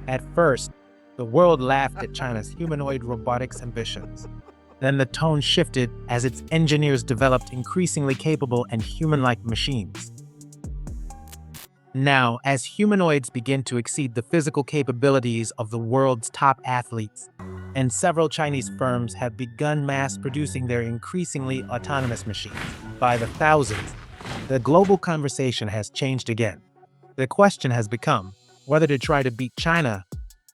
At first, the world laughed at China's humanoid robotics ambitions. Then the tone shifted as its engineers developed increasingly capable and human-like machines. Now, as humanoids begin to exceed the physical capabilities of the world's top athletes, and several Chinese firms have begun mass-producing their increasingly autonomous machines by the thousands, the global conversation has changed again. The question has become whether to try to beat China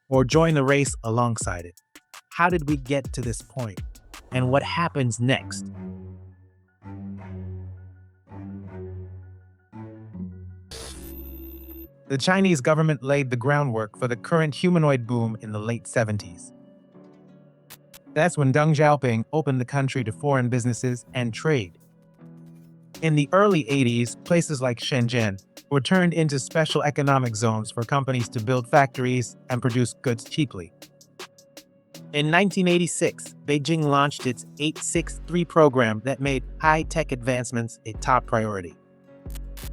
or join the race alongside it. How did we get to this point? And what happens next? The Chinese government laid the groundwork for the current humanoid boom in the late 70s. That's when Deng Xiaoping opened the country to foreign businesses and trade. In the early 80s, places like Shenzhen were turned into special economic zones for companies to build factories and produce goods cheaply. In 1986, Beijing launched its 863 program that made high-tech advancements a top priority.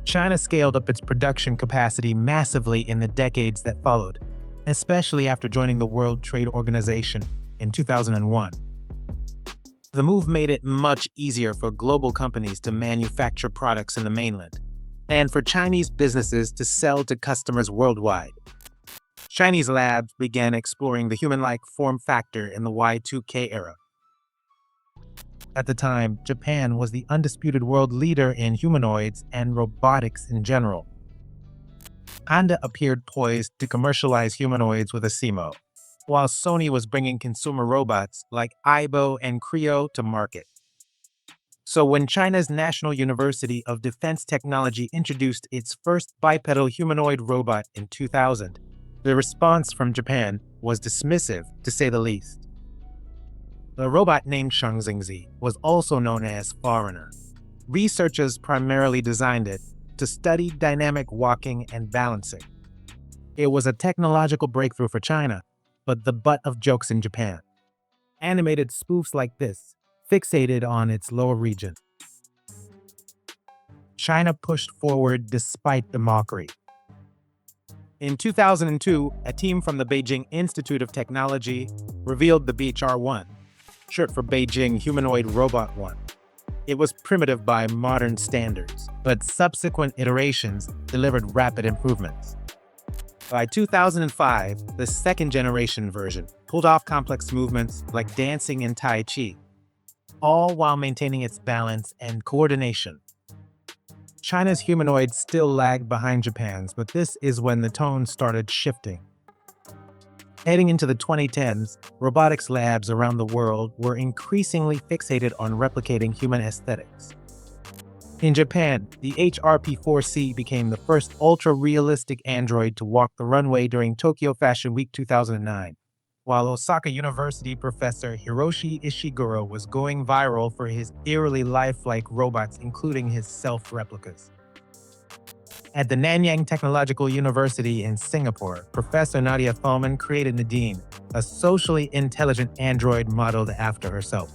China scaled up its production capacity massively in the decades that followed, especially after joining the World Trade Organization in 2001. The move made it much easier for global companies to manufacture products in the mainland, and for Chinese businesses to sell to customers worldwide. Chinese labs began exploring the human-like form factor in the Y2K era. At the time, Japan was the undisputed world leader in humanoids and robotics in general. Honda appeared poised to commercialize humanoids with a SIMO, while Sony was bringing consumer robots like Aibo and Creo to market. So when China's National University of Defense Technology introduced its first bipedal humanoid robot in 2000, the response from Japan was dismissive, to say the least. The robot named Shangxingzi was also known as Foreigner. Researchers primarily designed it to study dynamic walking and balancing. It was a technological breakthrough for China, but the butt of jokes in Japan. Animated spoofs like this fixated on its lower region. China pushed forward despite the mockery. In 2002, a team from the Beijing Institute of Technology revealed the BHR-1, short for Beijing Humanoid Robot 1. It was primitive by modern standards, but subsequent iterations delivered rapid improvements. By 2005, the second-generation version pulled off complex movements like dancing and Tai Chi, all while maintaining its balance and coordination. China's humanoids still lagged behind Japan's, but this is when the tone started shifting. Heading into the 2010s, robotics labs around the world were increasingly fixated on replicating human aesthetics. In Japan, the HRP-4C became the first ultra-realistic android to walk the runway during Tokyo Fashion Week 2009, while Osaka University professor Hiroshi Ishiguro was going viral for his eerily lifelike robots, including his self-replicas. At the Nanyang Technological University in Singapore, Professor Nadia Thalmann created Nadine, a socially intelligent android modeled after herself.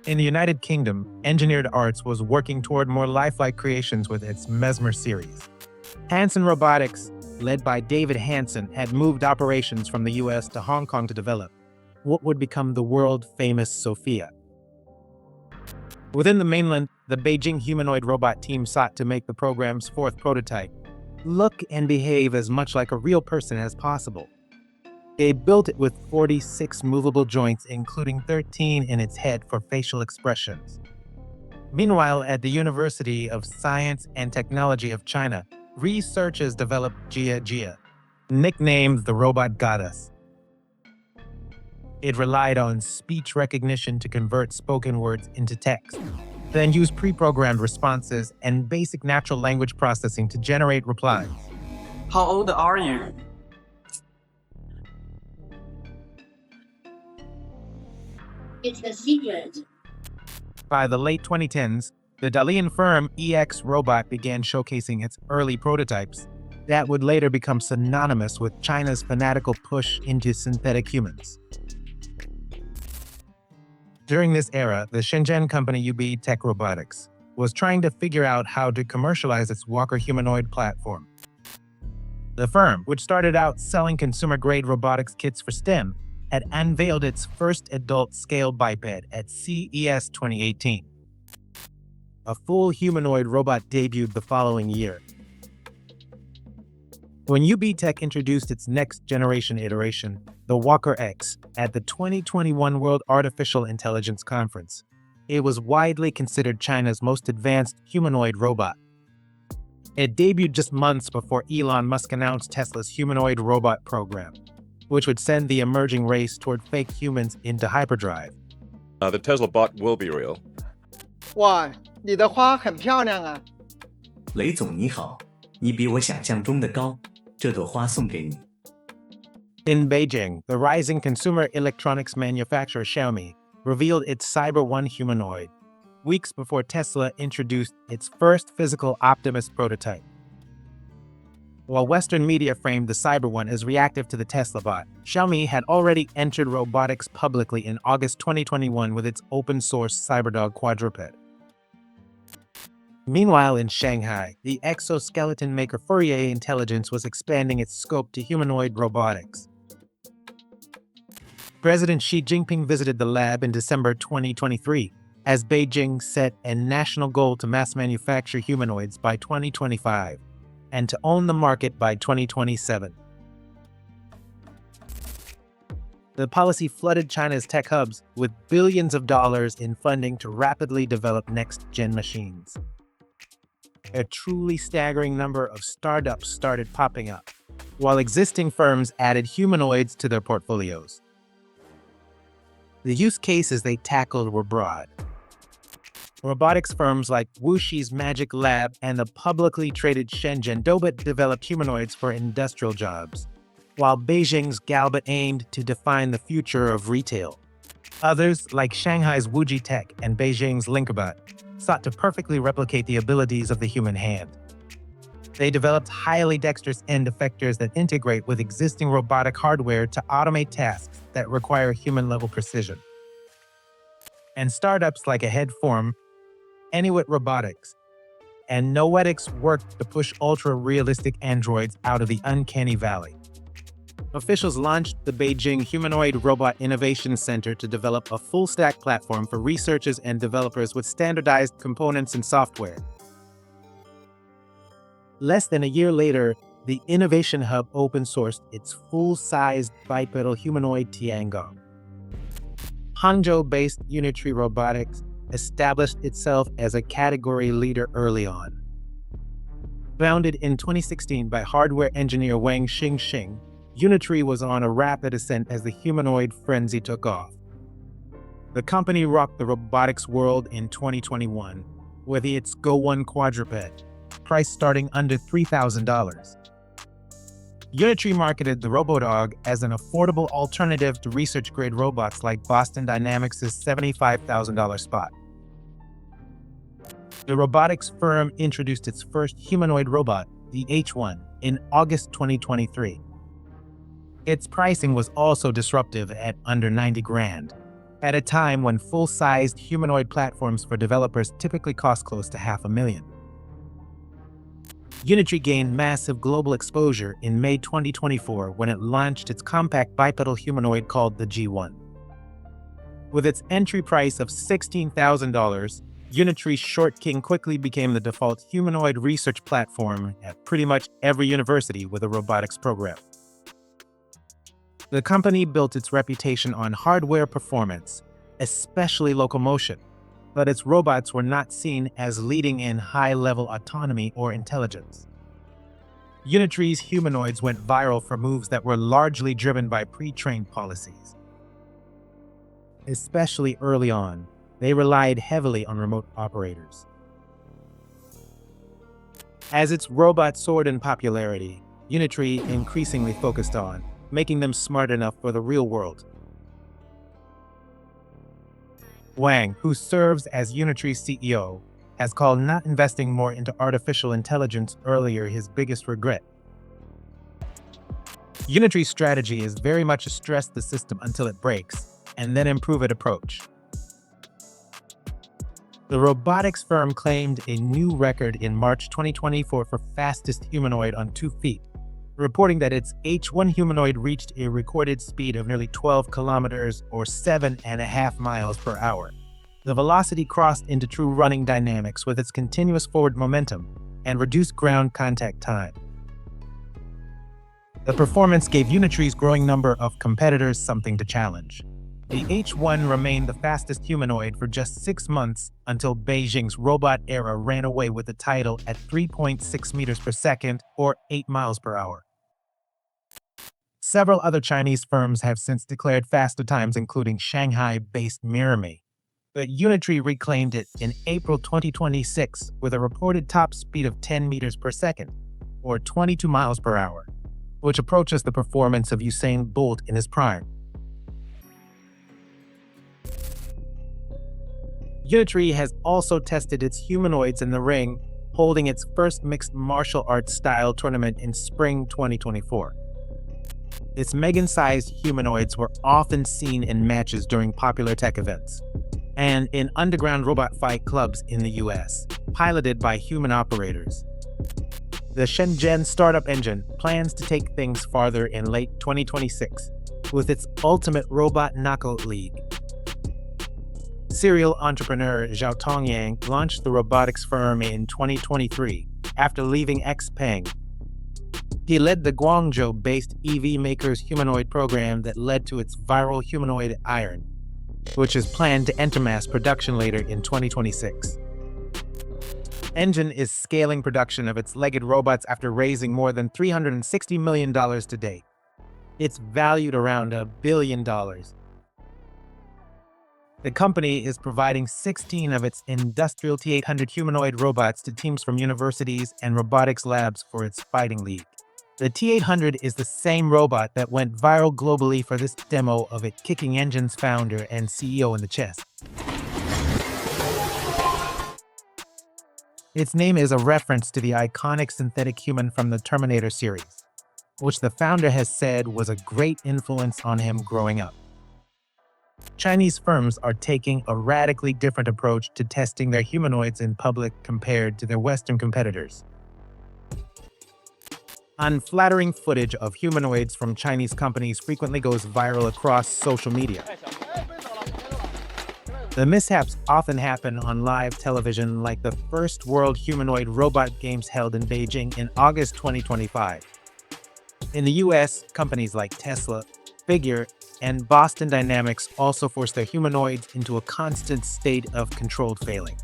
In the United Kingdom, Engineered Arts was working toward more lifelike creations with its Mesmer series. Hanson Robotics, led by David Hanson, had moved operations from the US to Hong Kong to develop what would become the world-famous Sophia. Within the mainland, the Beijing humanoid robot team sought to make the program's fourth prototype look and behave as much like a real person as possible. They built it with 46 movable joints, including 13 in its head for facial expressions. Meanwhile, at the University of Science and Technology of China, researchers developed Jia Jia, nicknamed the robot goddess. It relied on speech recognition to convert spoken words into text, then used pre-programmed responses and basic natural language processing to generate replies. How old are you? It's a secret. By the late 2010s, the Dalian firm EX Robot began showcasing its early prototypes that would later become synonymous with China's fanatical push into synthetic humans. During this era, the Shenzhen company UB Tech Robotics was trying to figure out how to commercialize its Walker humanoid platform. The firm, which started out selling consumer-grade robotics kits for STEM, had unveiled its first adult-scale biped at CES 2018. A full humanoid robot debuted the following year. When UB Tech introduced its next-generation iteration, the Walker X, at the 2021 World Artificial Intelligence Conference, it was widely considered China's most advanced humanoid robot. It debuted just months before Elon Musk announced Tesla's humanoid robot program, which would send the emerging race toward fake humans into hyperdrive. The Tesla bot will be real. 哇，你的花很漂亮啊！雷总你好，你比我想象中的高，这朵花送给你。In Beijing, the rising consumer electronics manufacturer Xiaomi revealed its Cyber One humanoid, weeks before Tesla introduced its first physical Optimus prototype. While Western media framed the Cyber One as reactive to the Tesla bot, Xiaomi had already entered robotics publicly in August 2021 with its open-source CyberDog quadruped. Meanwhile, in Shanghai, the exoskeleton maker Fourier Intelligence was expanding its scope to humanoid robotics. President Xi Jinping visited the lab in December 2023, as Beijing set a national goal to mass manufacture humanoids by 2025 and to own the market by 2027. The policy flooded China's tech hubs with billions of dollars in funding to rapidly develop next-gen machines. A truly staggering number of startups started popping up, while existing firms added humanoids to their portfolios. The use cases they tackled were broad. Robotics firms like Wushi's Magic Lab and the publicly traded Shenzhen Dobot developed humanoids for industrial jobs, while Beijing's Galbot aimed to define the future of retail. Others, like Shanghai's Wuji Tech and Beijing's Linkerbot, sought to perfectly replicate the abilities of the human hand. They developed highly dexterous end effectors that integrate with existing robotic hardware to automate tasks that require human-level precision. And startups like Ahead Form, Inuit Robotics, and Noetics worked to push ultra-realistic androids out of the uncanny valley. Officials launched the Beijing Humanoid Robot Innovation Center to develop a full-stack platform for researchers and developers with standardized components and software. Less than a year later, the Innovation Hub open-sourced its full-sized bipedal humanoid Tiangong. Hangzhou-based Unitree Robotics established itself as a category leader early on. Founded in 2016 by hardware engineer Wang Xingxing, Unitree was on a rapid ascent as the humanoid frenzy took off. The company rocked the robotics world in 2021 with its Go One quadruped, priced starting under $3,000. Unitree marketed the RoboDog as an affordable alternative to research-grade robots like Boston Dynamics' $75,000 Spot. The robotics firm introduced its first humanoid robot, the H1, in August 2023. Its pricing was also disruptive at under $90,000, at a time when full-sized humanoid platforms for developers typically cost close to $500,000. Unitree gained massive global exposure in May 2024 when it launched its compact bipedal humanoid called the G1. With its entry price of $16,000, Unitree's Short King quickly became the default humanoid research platform at pretty much every university with a robotics program. The company built its reputation on hardware performance, especially locomotion, but its robots were not seen as leading in high-level autonomy or intelligence. Unitree's humanoids went viral for moves that were largely driven by pre-trained policies. Especially early on, they relied heavily on remote operators. As its robots soared in popularity, Unitree increasingly focused on making them smart enough for the real world. Wang, who serves as Unitree's CEO, has called not investing more into artificial intelligence earlier his biggest regret. Unitree's strategy is very much a stress the system until it breaks, and then improve it approach. The robotics firm claimed a new record in March 2024 for fastest humanoid on 2 feet, reporting that its H1 humanoid reached a recorded speed of nearly 12 kilometers or 7.5 miles per hour. The velocity crossed into true running dynamics with its continuous forward momentum and reduced ground contact time. The performance gave Unitree's growing number of competitors something to challenge. The H1 remained the fastest humanoid for just 6 months until Beijing's robot era ran away with the title at 3.6 meters per second or 8 miles per hour. Several other Chinese firms have since declared faster times, including Shanghai-based Mirame. But Unitree reclaimed it in April 2026 with a reported top speed of 10 meters per second or 22 miles per hour, which approaches the performance of Usain Bolt in his prime. Unitree has also tested its humanoids in the ring, holding its first mixed martial arts style tournament in spring 2024. Its Megan-sized humanoids were often seen in matches during popular tech events and in underground robot fight clubs in the US, piloted by human operators. The Shenzhen startup engine plans to take things farther in late 2026 with its Ultimate Robot Knockout League. Serial entrepreneur Zhao Tongyang launched the robotics firm in 2023 after leaving XPeng. He led the Guangzhou-based EV maker's humanoid program that led to its viral humanoid Iron, which is planned to enter mass production later in 2026. Engine is scaling production of its legged robots after raising more than $360 million to date. It's valued around $1 billion. The company is providing 16 of its industrial T800 humanoid robots to teams from universities and robotics labs for its fighting league. The T800 is the same robot that went viral globally for this demo of it kicking Engine's founder and CEO in the chest. Its name is a reference to the iconic synthetic human from the Terminator series, which the founder has said was a great influence on him growing up. Chinese firms are taking a radically different approach to testing their humanoids in public compared to their Western competitors. Unflattering footage of humanoids from Chinese companies frequently goes viral across social media. The mishaps often happen on live television, like the first World Humanoid Robot Games held in Beijing in August 2025. In the US, companies like Tesla, Figure, and Boston Dynamics also force their humanoids into a constant state of controlled failing.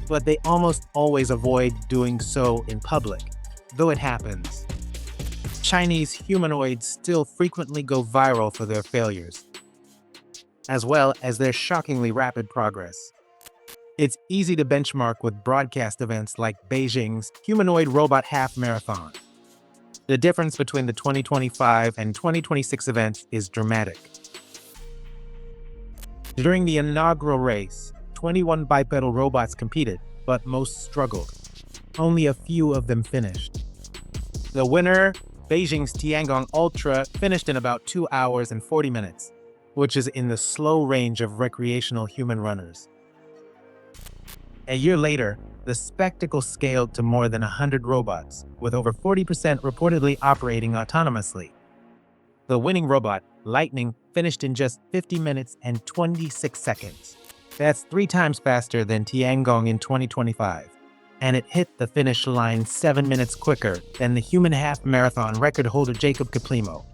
But they almost always avoid doing so in public, though it happens. Chinese humanoids still frequently go viral for their failures, as well as their shockingly rapid progress. It's easy to benchmark with broadcast events like Beijing's Humanoid Robot Half Marathon. The difference between the 2025 and 2026 events is dramatic. During the inaugural race, 21 bipedal robots competed, but most struggled. Only a few of them finished. The winner, Beijing's Tiangong Ultra, finished in about 2 hours and 40 minutes, which is in the slow range of recreational human runners. A year later, the spectacle scaled to more than 100 robots, with over 40% reportedly operating autonomously. The winning robot, Lightning, finished in just 50 minutes and 26 seconds. That's 3 times faster than Tiangong in 2025, and it hit the finish line 7 minutes quicker than the human half marathon record holder Jacob Kiplimo.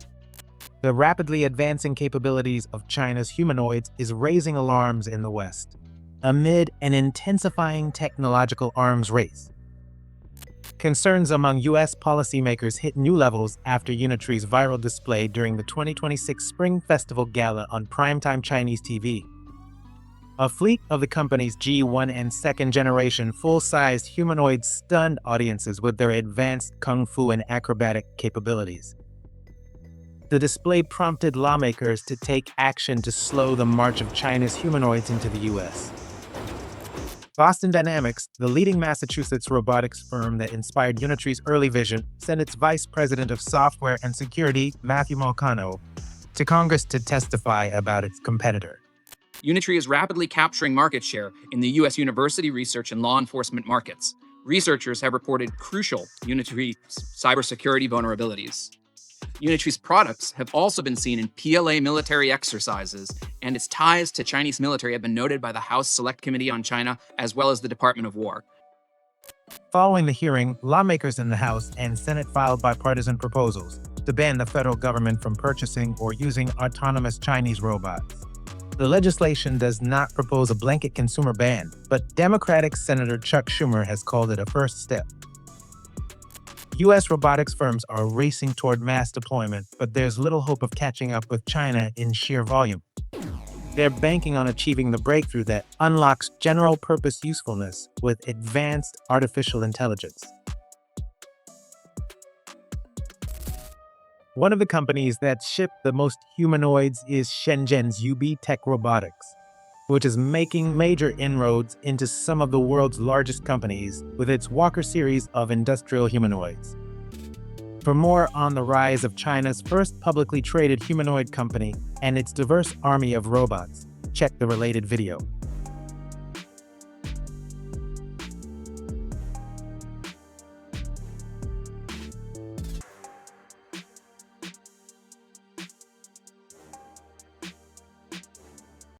The rapidly advancing capabilities of China's humanoids is raising alarms in the West, amid an intensifying technological arms race. Concerns among US policymakers hit new levels after Unitree's viral display during the 2026 Spring Festival Gala on primetime Chinese TV. A fleet of the company's G1 and second-generation full-sized humanoids stunned audiences with their advanced kung fu and acrobatic capabilities. The display prompted lawmakers to take action to slow the march of China's humanoids into the US. Boston Dynamics, the leading Massachusetts robotics firm that inspired Unitree's early vision, sent its vice president of software and security, Matthew Malcano, to Congress to testify about its competitor. Unitree is rapidly capturing market share in the US university research and law enforcement markets. Researchers have reported crucial Unitree's cybersecurity vulnerabilities. Unitree's products have also been seen in PLA military exercises, and its ties to Chinese military have been noted by the House Select Committee on China as well as the Department of War. Following the hearing, lawmakers in the House and Senate filed bipartisan proposals to ban the federal government from purchasing or using autonomous Chinese robots. The legislation does not propose a blanket consumer ban, but Democratic Senator Chuck Schumer has called it a first step. U.S. robotics firms are racing toward mass deployment, but there's little hope of catching up with China in sheer volume. They're banking on achieving the breakthrough that unlocks general-purpose usefulness with advanced artificial intelligence. One of the companies that ship the most humanoids is Shenzhen's UB Tech Robotics, which is making major inroads into some of the world's largest companies with its Walker series of industrial humanoids. For more on the rise of China's first publicly traded humanoid company and its diverse army of robots, check the related video.